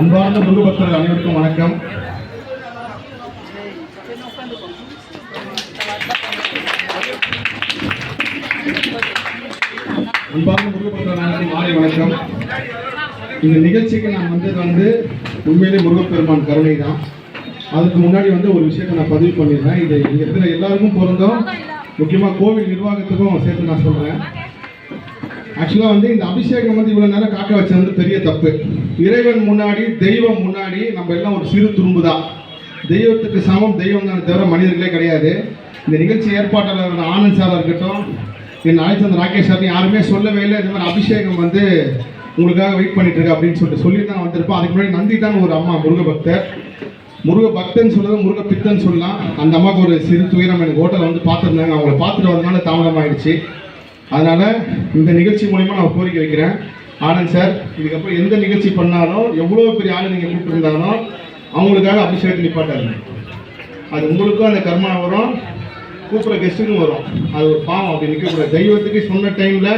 அன்பார்ந்த முருக பக்தர்கள் அனைவருக்கும் வணக்கம். அன்பார்ந்த முருக பக்தர்கள் அனைவருக்கும் மாலை வணக்கம். இந்த நிகழ்ச்சிக்கு நான் வந்தது உண்மையிலே முருகப்பெருமான் கருணை தான். அதுக்கு முன்னாடி ஒரு விஷயத்தை நான் பதிவு பண்ணிடுறேன். இது இங்கே இருக்கிற எல்லாருக்கும் பொருந்தும், முக்கியமாக கோவில் நிர்வாகத்துக்கும் சேர்த்து நான் சொல்கிறேன். ஆக்சுவலாக இந்த அபிஷேகம் இவ்வளோ நேரம் காக்க வச்சது பெரிய தப்பு. இறைவன் முன்னாடி, தெய்வம் முன்னாடி நம்ம எல்லாம் ஒரு சிறு துரும்பு தான். தெய்வத்துக்கு சமம் தெய்வம் தான் தவிர மனிதர்களே கிடையாது. இந்த நிகழ்ச்சி ஏற்பாட்டாளர் ஆனந்த் சாராக இருக்கட்டும், என் அழைச்சந்த ராகேஷ் சார் யாருமே சொல்லவே இல்லை இந்த மாதிரி அபிஷேகம் உங்களுக்காக வெயிட் பண்ணிட்டு இருக்கு அப்படின்னு சொல்லி தான் வந்திருப்போம். அதுக்கு முன்னாடி நந்தி தான் ஒரு அம்மா முருக பக்தன் சொல்றது முருக பித்தன் சொல்லலாம். அந்த அம்மாவுக்கு ஒரு சிறு துயரம் எனக்கு ஹோட்டலில் பார்த்துருந்தாங்க. அவங்கள பார்த்துட்டு வந்ததுனால தாமதமாகிடுச்சு. அதனால் இந்த நிகழ்ச்சி மூலிமா நான் கோரிக்கை வைக்கிறேன். ஆனந்த் சார், இதுக்கப்புறம் எந்த நிகழ்ச்சி பண்ணாலும் எவ்வளோ பெரிய ஆள் நீங்கள் கூப்பிட்டுருந்தாலும் அவங்களுக்காக அபிஷேகத்தை நிப்பாட்டாருங்க. அது உங்களுக்கும் அந்த கர்மா வரும், கூப்பிட்ற கெஸ்ட்டுக்கும் வரும். அது ஒரு பாவம். அப்படி நிற்கக்கூடாது. தெய்வத்துக்கு சொன்ன டைமில்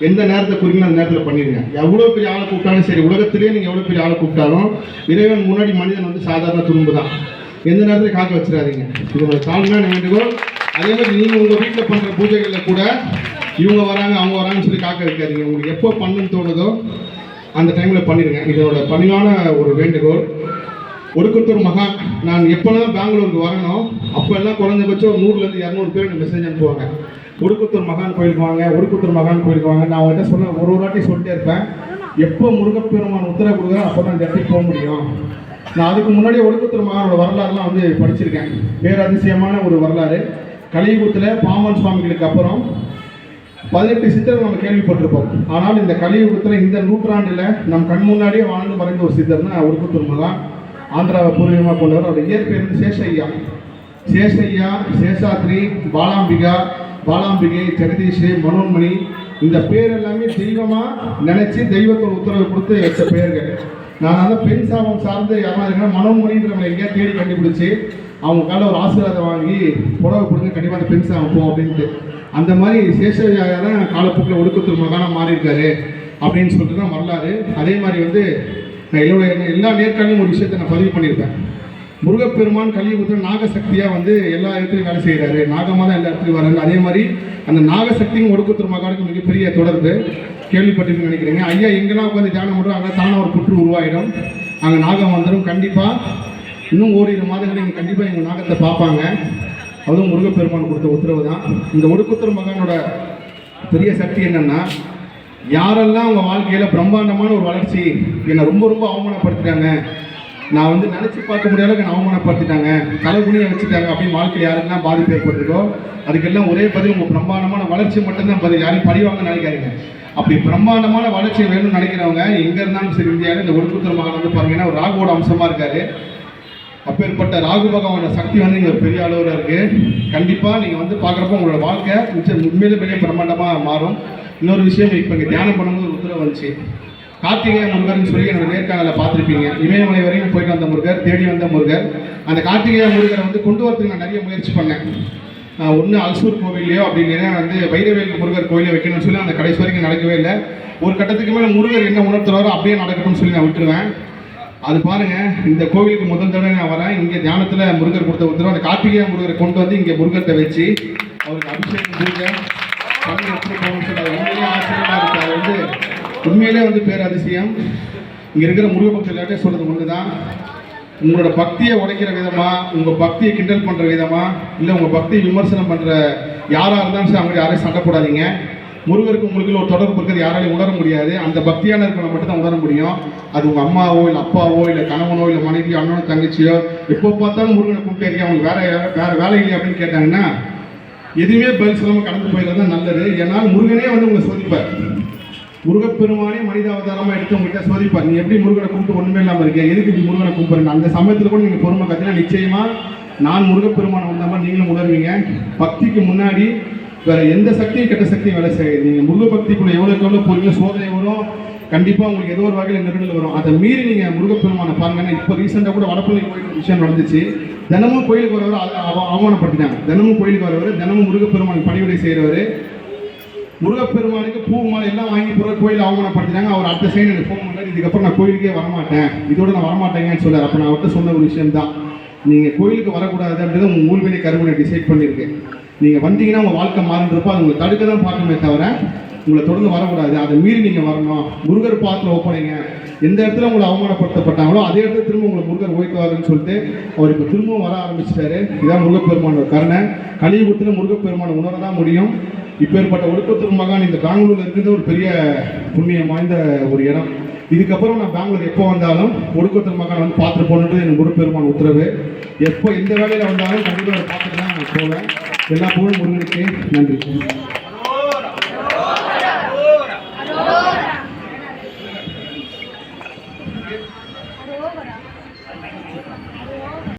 எந்த நேரத்தை குறிக்கணும் அந்த நேரத்தில் பண்ணிடுங்க. எவ்வளோ பெரிய ஆளை கூப்பிட்டாலும் சரி, உலகத்திலே நீங்கள் எவ்வளோ பெரிய ஆளை கூப்பிட்டாலும் இறைவன் முன்னாடி மனிதன் சாதாரண துரும்பு தான். எந்த நேரத்தில் காக்க வச்சிடாதீங்க. இது ஒரு தாழ்மையான வேண்டுகோள். அதே மாதிரி நீங்கள் உங்கள் வீட்டில் பண்ணுற பூஜைகளில் கூட இவங்க வராங்க அவங்க வராங்கன்னு சொல்லி காக்க வைக்காதீங்க. உங்களுக்கு எப்போ பண்ணுன்னு தோணுதோ அந்த டைமில் பண்ணிடுங்க. இதோட பணிவான ஒரு வேண்டுகோள். ஒடுக்குத்தூர் மகான், நான் எப்போல்லாம் பெங்களூருக்கு வரணும் அப்போல்லாம் குறைஞ்சபட்சம் ஒரு 100-200 பேர் எனக்கு மெசேஜ் அனுப்புவாங்க. ஒடுக்குத்தூர் மகான் கோயிலுக்கு வாங்க, ஒடுக்குத்தூர் மகான் கோயிலுக்கு வாங்க. நான் அவங்ககிட்ட சொன்ன ஒரு வாட்டி சொல்லிட்டே இருப்பேன், எப்போ முருகப்பெருமான் உத்தரவு கொடுக்குறோம் அப்போ தான் இந்த இடத்துக்கு போக முடியும். நான் அதுக்கு முன்னாடியே ஒடுக்குத்தூர் மகானோட வரலாறுலாம் படிச்சிருக்கேன். பேரதிசயமான ஒரு வரலாறு. கலியுகத்தில் பாம்பன் சுவாமிகளுக்கு அப்புறம் 18 சித்தர்கள் நம்ம கேள்விப்பட்டிருப்போம். ஆனால் இந்த கலியுகத்தில் இந்த நூற்றாண்டில் நம் கண் முன்னாடியே வாழ்ந்து மறைந்த ஒரு சித்தர் தான் ஒடுக்குத்தூர் மகான். ஆந்திராவை பூர்வீகமாக கொண்டவர். அவர் இயற்பெயர் சேஷையா, சேஷாத்ரி, பாலாம்பிகை, ஜெகதீஷ், மனோன்மணி. இந்த பேர் எல்லாமே தெய்வமாக நினைச்சு தெய்வத்தோட உத்தரவு கொடுத்து வச்ச பெயர்கள். நான் பெண் சாபம் சார்ந்து யாரா இருக்கா மனோன்மணின்றவங்களை எங்கேயா தேடி கண்டுபிடிச்சி அவங்க கால ஒரு ஆசீர்வாதம் வாங்கி புடவை கொடுங்க, கண்டிப்பாக அந்த பெண் சாபம் போகும் அப்படின்ட்டு. அந்த மாதிரி சேஷையா தான் காலப்போக்கில் ஒடுக்குத்தூர் மகானாக மாறியிருக்காரு அப்படின்னு சொல்லிட்டு தான் வரலாறு. அதே மாதிரி என்னோட எல்லா நேர்காணலும் ஒரு விஷயத்தை நான் பதிவு பண்ணியிருப்பேன். முருகப்பெருமான் கலியுகத்தில் நாகசக்தியாக எல்லா இடத்துலையும் வேலை செய்கிறாரு. நாகமாக தான் எல்லா இடத்துலையும் வராரு. அதே மாதிரி அந்த நாகசக்தியும் ஒடுக்குத்தூர் மகானுக்கு மிகப்பெரிய தொடர்பு. கேள்விப்பட்டிருக்குன்னு நினைக்கிறீங்க. ஐயா எங்கெல்லாம் உட்காந்து தியானம் பண்ணுறோம் அங்கே தானே ஒரு புற்று உருவாயிடும், அங்கே நாகம் வந்துடும். கண்டிப்பாக இன்னும் ஓரிரு மாதங்கள் நீங்கள் கண்டிப்பாக எங்கள் நாகத்தை பார்ப்பாங்க. அதுவும் முருகப்பெருமான் கொடுத்த உத்தரவு தான். இந்த ஒடுக்குத்தூர் மகானோட பெரிய சக்தி என்னென்னா, யாரெல்லாம் அவங்க வாழ்க்கையில் பிரம்மாண்டமான ஒரு வளர்ச்சி என்னை ரொம்ப அவமானப்படுத்திட்டாங்க, நான் நினச்சி பார்க்க முடியாத அளவுக்கு என்னை அவமானப்படுத்திட்டாங்க, தலைகுனியை வச்சுட்டாங்க அப்படின்னு வாழ்க்கையில் யாருக்கெல்லாம் பாதிப்பு ஏற்பட்டிருக்கோ அதுக்கெல்லாம் ஒரே பதில், உங்கள் பிரம்மாண்டமான வளர்ச்சி மட்டும்தான் பதில். யாரையும் பழிவாங்க நினைக்காதீங்க. அப்படி பிரம்மாண்டமான வளர்ச்சி வேணும்னு நினைக்கிறவங்க எங்கே இருந்தாலும் சரி இந்தியாவில் இந்த ஒடுக்குத்தூர் மகான் பாருங்கன்னா ஒரு ராகுவோட அம்சமாக இருக்காரு. அப்பேற்பட்ட ராகு பகவானோட சக்தி இங்கே பெரிய அளவில் இருக்குது. கண்டிப்பாக நீங்கள் பார்க்குறப்ப உங்களோட வாழ்க்கை உண்மையிலே பெரிய பிரம்மாண்டமாக மாறும். இன்னொரு விஷயம், இப்போ இங்கே தியானம் பண்ணும்போது ஒரு உத்தரவு வந்துச்சு. கார்த்திகேய முருகர்னு சொல்லி என்னோட நேர்காணலில் பார்த்துருப்பீங்க. இமயமலை வரையும் போயிட்டு வந்த முருகர், தேடி வந்த முருகர். அந்த கார்த்திகேய முருகரை கொண்டு வரதுக்கு நான் நிறைய முயற்சி பண்ணேன். ஒன்று அல்சூர் கோவில்லையோ அப்படி இல்லைன்னா வைரவேல் முருகர் கோயிலை வைக்கணும்னு சொல்லி அந்த கடைசி வரைக்கும் நடக்கவே இல்லை. ஒரு கட்டத்துக்கு மேலே முருகர் என்ன உணர்த்துறாரோ அப்படியே நடக்கணும்னு சொல்லி நான் விட்டுருவேன். அது பாருங்கள், இந்த கோவிலுக்கு முதல் தடவை நான் வரேன். இங்கே தியானத்தில் முருகர் கொடுத்த உத்தரவு அந்த கார்த்திகேய முருகரை கொண்டு வந்து இங்கே முருகர்கிட்ட வச்சு அவருக்கு அபிஷேகம் பூஜை பண்ணி எப்படி போகணும்னு சொல்லி உண்மையிலே ஆச்சரியமாக இருக்குது. அது உண்மையிலே பேரதிசயம். இங்கே இருக்கிற முருக பக்தர்கள் எல்லாத்தையும் சொல்கிறது ஒன்று தான், உங்களோட பக்தியை உடைக்கிற விதமாக, உங்கள் பக்தியை கிண்டல் பண்ணுற விதமாக, இல்லை உங்கள் பக்தியை விமர்சனம் பண்ணுற யாராக இருந்தாலும் சரி அவங்க யாரையும் சண்டை போடாதீங்க. முருகருக்கு உங்களுக்கு ஒரு தொடர்பு இருக்கிறது யாராலையும் உணர முடியாது. அந்த பக்தியான இருக்கிறவங்க மட்டும் தான் உணர முடியும். அது உங்கள் அம்மாவோ இல்லை அப்பாவோ இல்லை கணவனோ இல்லை மனைவியோ அண்ணனோ தங்கச்சியோ எப்போ பார்த்தாலும் முருகனை கூப்பிட்டு அவங்க வேறு வேலை இல்லை அப்படின்னு கேட்டாங்கன்னா எதுவுமே பதில் சொல்லாமல் கடந்து போயிடுறது தான் நல்லது. ஏன்னால் முருகனே உங்களை சோதிப்பார். முருகப்பெருமானே மனித அவதாரமாக எடுத்து உங்கள்கிட்ட சோதிப்பார். நீ எப்படி முருகனை கூப்பிட்டு ஒன்றுமே இல்லாமல் இருக்கேன், எதுக்கு இப்படி முருகனை கூப்பிடுறேன்? அந்த சமயத்தில் கூட நீங்கள் பொறுமை கற்றுனா நிச்சயமாக நான் முருகப்பெருமானை வந்த மாதிரி நீங்களும் உணர்வீங்க. பக்திக்கு முன்னாடி வேறு எந்த சக்தியும் கெட்ட சக்தியும் வேலை செய்யாது. நீங்கள் முருக பக்திக்குள்ளே எவ்வளோ போகிறீங்களோ சோதனை வரும், கண்டிப்பாக உங்களுக்கு ஏதோ ஒரு வகையில் நெருடல் வரும். அதை மீறி நீங்கள் முருகப்பெருமானை பாருங்கன்னா, இப்போ ரீசெண்டாக கூட வடப்பள்ளி கோயில் விஷயம் நடந்துச்சு. தினமும் கோயிலுக்கு வரவர் அவமானப்படுத்தினாங்க. தினமும் கோயிலுக்கு வரவர், தினமும் முருகப்பெருமான் பணிவிடை செய்கிறவர் முருகப்பெருமானுக்கு பூ மாலை எல்லாம் வாங்கி போகிற கோயில் அவமானப்படுத்தினாங்க. அவர் அடுத்த சைடு எனக்கு ஃபோன் பண்ணார், இதுக்கப்புறம் நான் கோயிலுக்கே வரமாட்டேன், இதோட நான் வரமாட்டேங்கன்னு சொன்னார். அப்போ நான் அவர்கிட்ட சொன்ன ஒரு விஷயம் தான், நீங்கள் கோயிலுக்கு வரக்கூடாது அப்படின்றத உங்கள் ஊழ்வினை கருவினை டிசைட் பண்ணியிருக்கேன். நீங்கள் வந்தீங்கன்னா உங்கள் வாழ்க்கை மாறுன்றப்போ அது உங்களை தடுக்க தான் பார்க்கணுமே தவிர உங்களை தொடர்ந்து வரக்கூடாது. அதை மீறி நீங்கள் வரணும். முருகர் பாத்தில் ஒப்படைங்க. எந்த இடத்துல உங்களை அவமானப்படுத்தப்பட்டாங்களோ அதே இடத்துல திரும்ப உங்களை முருகர் ஓய்க்குவாருன்னு சொல்லிட்டு அவர் இப்போ திரும்பவும் வர ஆரம்பிச்சிட்டாரு. இதான் முருகப்பெருமானோட கருணை. கலியுகத்தில் முருகப்பெருமானை உணர தான் முடியும். இப்பேற்பட்ட ஒடுக்கத்தூர் மகான் இந்த பெங்களூரில் இருக்கிறது ஒரு பெரிய புண்ணியம் வாய்ந்த ஒரு இடம். இதுக்கப்புறம் நான் பெங்களூர் எப்போ வந்தாலும் ஒடுக்கத்தூர் மகான் வந்து பார்த்துட்டு போகணுன்றது எனக்கு முருகப்பெருமான் உத்தரவு. எப்போ எந்த வேலையில் வந்தாலும் கண்டிப்பாக பார்த்துட்டு தான் நான் போவேன். எல்லா புகழும் முருகனுக்கு. நன்றி.